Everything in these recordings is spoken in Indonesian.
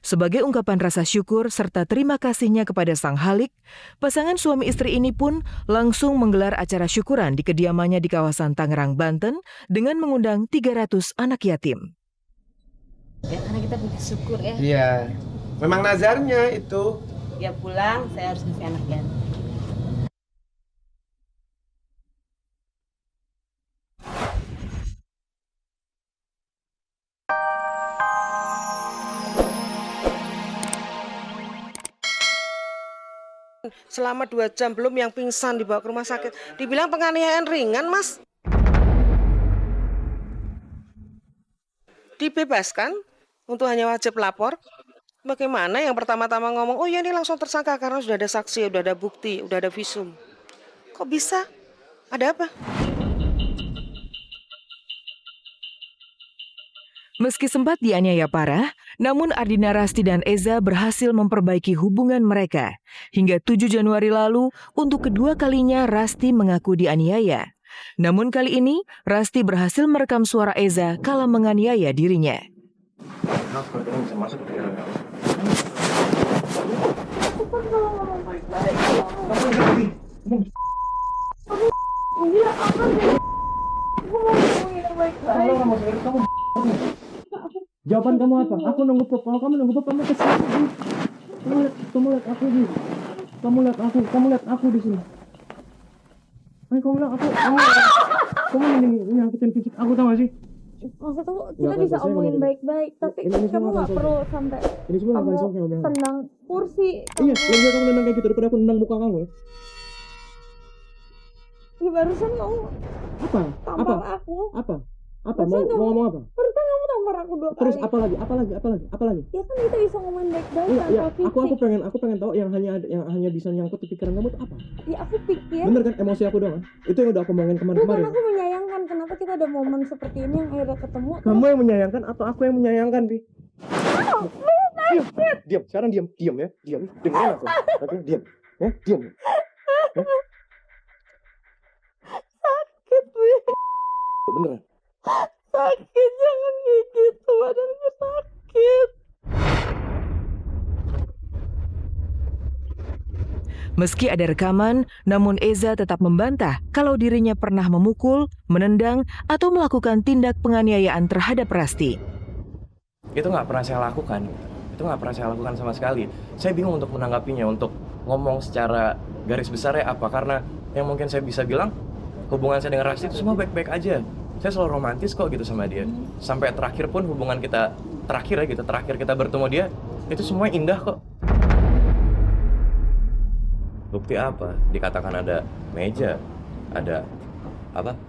Sebagai ungkapan rasa syukur serta terima kasihnya kepada Sang Khalik, pasangan suami istri ini pun langsung menggelar acara syukuran di kediamannya di kawasan Tangerang, Banten dengan mengundang 300 anak yatim. Ya, karena kita punya syukur ya. Iya, memang nazarnya itu. Ya pulang, saya harus ngasih anak yatim. Selama 2 jam belum yang pingsan dibawa ke rumah sakit. Dibilang penganiayaan ringan, Mas. Dibebaskan untuk hanya wajib lapor. Bagaimana yang pertama-tama ngomong, oh ya ini langsung tersangka karena sudah ada saksi, sudah ada bukti, sudah ada visum. Kok bisa? Ada apa? Meski sempat dianiaya parah, namun Ardina Rasti dan Eza berhasil memperbaiki hubungan mereka. Hingga 7 Januari lalu, untuk kedua kalinya Rasti mengaku dianiaya. Namun kali ini, Rasti berhasil merekam suara Eza kala menganiaya dirinya. Jawaban kamu apa? Aku nunggu pop. Kalau kamu nunggu pop, kamu kesini. Kamu lihat aku di. Kamu lihat aku di sini. Ayo kamu lihat aku. Kamu mending nyakitin fisik aku, tau gak sih? Maksud aku kita bisa omongin baik-baik, tapi kamu nggak perlu sampai Ini semua kamu langsung kayak udah. tendang kursi. Iya, lebih kamu nendang kayak gitu daripada aku nendang muka kamu ya. Ya, barusan kamu Apa? tampar aku. Apa? Mau ngomong apa? Barusan kamu tampar aku 2 Terus kali. apa lagi? Ya kan kita bisa ngomongin baik-baik Iya, tanpa fisik. aku pengen tahu yang hanya bisa nyangkut di pikiran kamu itu apa? Ya aku pikir Bener kan emosi aku doang? Itu yang udah aku omongin bukan kemarin. aku menyayangkan kenapa kita ada momen seperti ini yang akhirnya ketemu. Kamu yang menyayangkan atau aku yang menyayangkan, Bi? Diam, sekarang diam ya. Diam, dengerin aku. Oke, diam. Ya, diam. Ya. Sakit, Wi. Beneran. Sakit, jangan gigit, badanku sakit. Meski ada rekaman, namun Eza tetap membantah kalau dirinya pernah memukul, menendang, atau melakukan tindak penganiayaan terhadap Rasti. Itu nggak pernah saya lakukan. Itu nggak pernah saya lakukan sama sekali. Saya bingung untuk menanggapinya, untuk ngomong secara garis besarnya apa. Karena yang mungkin saya bisa bilang, hubungan saya dengan Rasti itu semua baik-baik aja. Saya selalu romantis kok gitu sama dia. Sampai terakhir pun hubungan kita, terakhir kita bertemu dia, itu semua indah kok. Bukti apa? Dikatakan ada meja, ada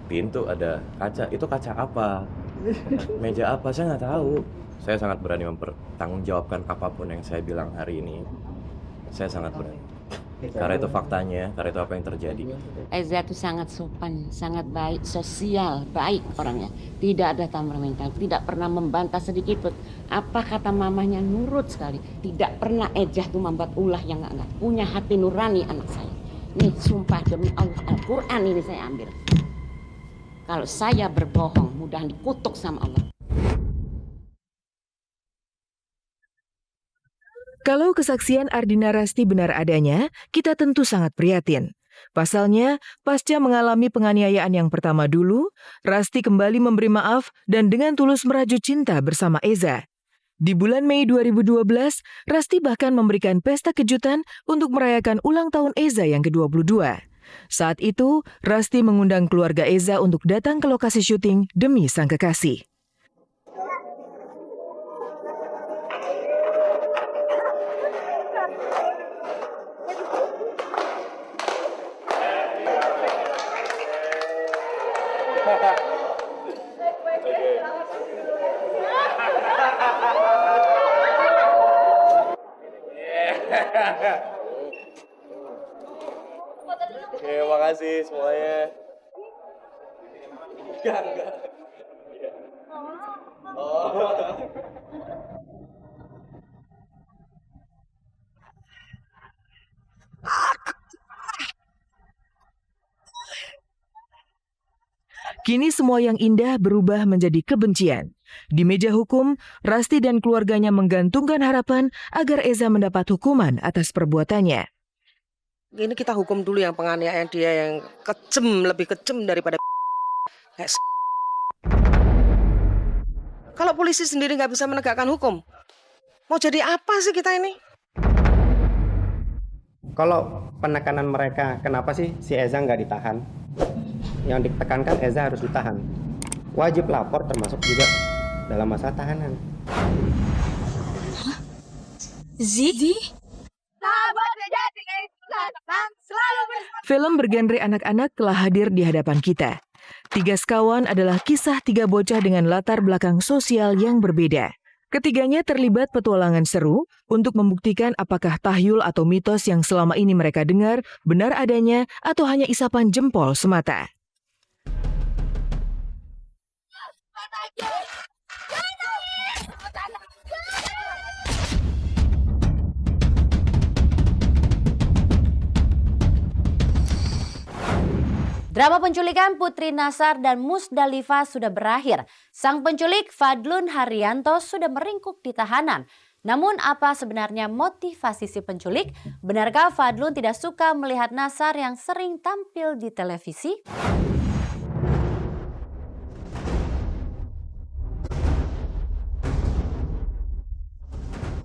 pintu, ada kaca. Itu kaca apa? Meja apa? Saya nggak tahu. Saya sangat berani mempertanggungjawabkan apapun yang saya bilang hari ini. Saya sangat berani. Karena itu faktanya, karena itu apa yang terjadi. Eza itu sangat sopan, sangat baik, sosial, baik orangnya. Tidak ada temperamental, tidak pernah membantah sedikit pun. Apa kata mamanya, nurut sekali. Tidak pernah Eza itu membuat ulah yang enggak. Punya hati nurani anak saya. Nih sumpah demi Allah, Al-Quran ini saya ambil. Kalau saya berbohong, mudah dikutuk sama Allah. Kalau kesaksian Ardina Rasti benar adanya, kita tentu sangat prihatin. Pasalnya, pasca mengalami penganiayaan yang pertama dulu, Rasti kembali memberi maaf dan dengan tulus merajut cinta bersama Eza. Di bulan Mei 2012, Rasti bahkan memberikan pesta kejutan untuk merayakan ulang tahun Eza yang ke-22. Saat itu, Rasti mengundang keluarga Eza untuk datang ke lokasi syuting demi sang kekasih. Oke, makasih semuanya. Enggak. Oh. Kini semua yang indah berubah menjadi kebencian. Di meja hukum, Rasti dan keluarganya menggantungkan harapan agar Eza mendapat hukuman atas perbuatannya. Ini kita hukum dulu yang penganiayaan dia yang kejem, lebih kejem daripada kayak Kalau polisi sendiri nggak bisa menegakkan hukum, mau jadi apa sih kita ini? Kalau penekanan mereka, kenapa sih si Eza nggak ditahan? Yang ditekankan Eza harus ditahan. Wajib lapor termasuk juga dalam masa tahanan. Film bergenre anak-anak telah hadir di hadapan kita. Tiga Sekawan adalah kisah tiga bocah dengan latar belakang sosial yang berbeda. Ketiganya terlibat petualangan seru untuk membuktikan apakah tahyul atau mitos yang selama ini mereka dengar benar adanya atau hanya isapan jempol semata. Drama penculikan Putri Nasar dan Musdalifah sudah berakhir. Sang penculik Fadlun Haryanto sudah meringkuk di tahanan. Namun apa sebenarnya motivasi si penculik? Benarkah Fadlun tidak suka melihat Nasar yang sering tampil di televisi?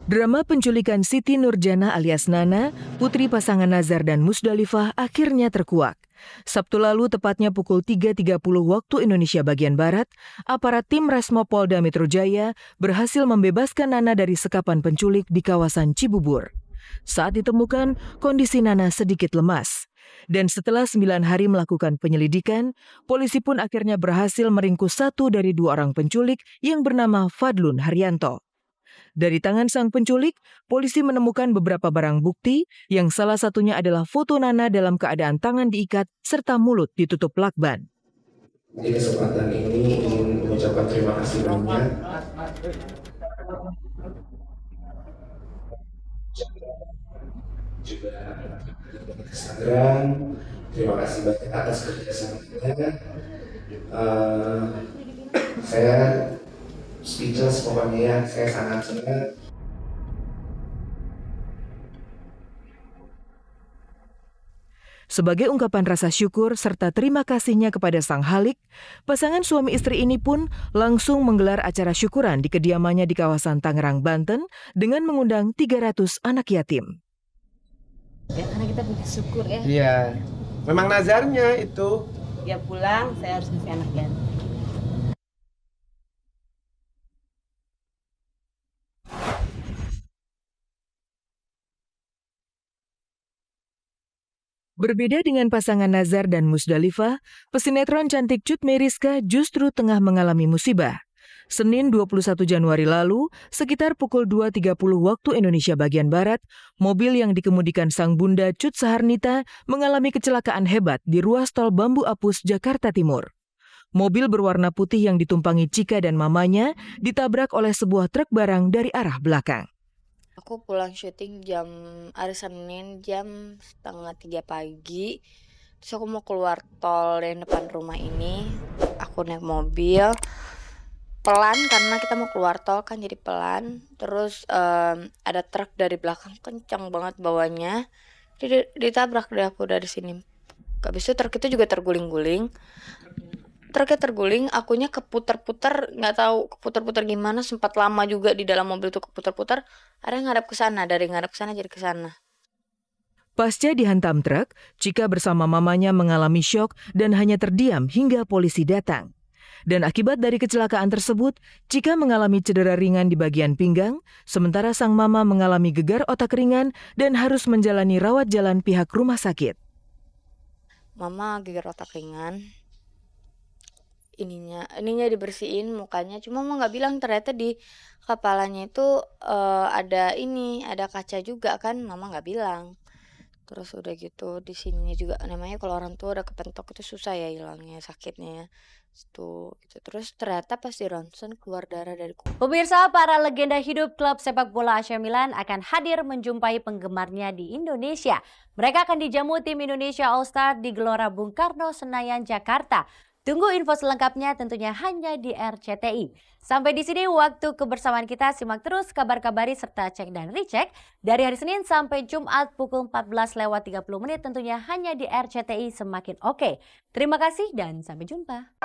Drama penculikan Siti Nurjana alias Nana, putri pasangan Nazar dan Musdalifah akhirnya terkuak. Sabtu lalu tepatnya pukul 3.30 waktu Indonesia bagian Barat, aparat tim Resmo Polda Metro Jaya berhasil membebaskan Nana dari sekapan penculik di kawasan Cibubur. Saat ditemukan, kondisi Nana sedikit lemas. Dan setelah 9 hari melakukan penyelidikan, polisi pun akhirnya berhasil meringkus satu dari dua orang penculik yang bernama Fadlun Haryanto. Dari tangan sang penculik, polisi menemukan beberapa barang bukti yang salah satunya adalah foto Nana dalam keadaan tangan diikat serta mulut ditutup lakban. Di kesempatan ini ingin mengucapkan terima kasih banyak juga Instagram. Terima kasih banyak atas kerjasamanya. Saya speechless pokoknya ya, saya sangat senang. Sebagai ungkapan rasa syukur serta terima kasihnya kepada Sang Halik, pasangan suami istri ini pun langsung menggelar acara syukuran di kediamannya di kawasan Tangerang, Banten dengan mengundang 300 anak yatim. Ya, karena kita punya syukur ya. Iya, memang nazarnya itu. Dia pulang, saya harus kasih anak yatim. Berbeda dengan pasangan Nazar dan Musdalifah, pesinetron cantik Cut Meyriska justru tengah mengalami musibah. Senin 21 Januari lalu, sekitar pukul 2.30 waktu Indonesia bagian Barat, mobil yang dikemudikan sang bunda Cut Saharnita mengalami kecelakaan hebat di ruas tol Bambu Apus, Jakarta Timur. Mobil berwarna putih yang ditumpangi Cika dan mamanya ditabrak oleh sebuah truk barang dari arah belakang. Aku pulang syuting hari Senin jam 2:30 pagi. Terus aku mau keluar tol yang depan rumah ini. Aku naik mobil pelan karena kita mau keluar tol kan, jadi pelan. Terus ada truk dari belakang kencang banget bawanya. Ditabrak deh aku dari sini. Habis itu truk itu juga terguling-guling. Truknya terguling, akunya keputar-putar, nggak tahu keputar-putar gimana, sempat lama juga di dalam mobil itu keputar-putar. Ada yang ngadap ke sana, dari ngadap ke sana jadi ke sana. Pasca dihantam truk, Cika bersama mamanya mengalami syok dan hanya terdiam hingga polisi datang. Dan akibat dari kecelakaan tersebut, Cika mengalami cedera ringan di bagian pinggang, sementara sang mama mengalami gegar otak ringan dan harus menjalani rawat jalan pihak rumah sakit. Mama gegar otak ringan. Ininya dibersihin mukanya, cuma mama nggak bilang ternyata di kepalanya itu ada kaca juga kan, mama nggak bilang. Terus udah gitu di sininya juga, namanya kalau orang tua udah kepentok itu susah ya hilangnya sakitnya ya. Gitu. Terus ternyata pas di ronsen keluar darah dari kuku. Pemirsa, para legenda hidup klub sepak bola AC Milan akan hadir menjumpai penggemarnya di Indonesia. Mereka akan dijamu tim Indonesia All Star di Gelora Bung Karno, Senayan, Jakarta. Tunggu info selengkapnya tentunya hanya di RCTI. Sampai di sini waktu kebersamaan kita. Simak terus kabar-kabari serta cek dan recheck dari hari Senin sampai Jumat pukul 14:30 tentunya hanya di RCTI Semakin Oke. Terima kasih dan sampai jumpa.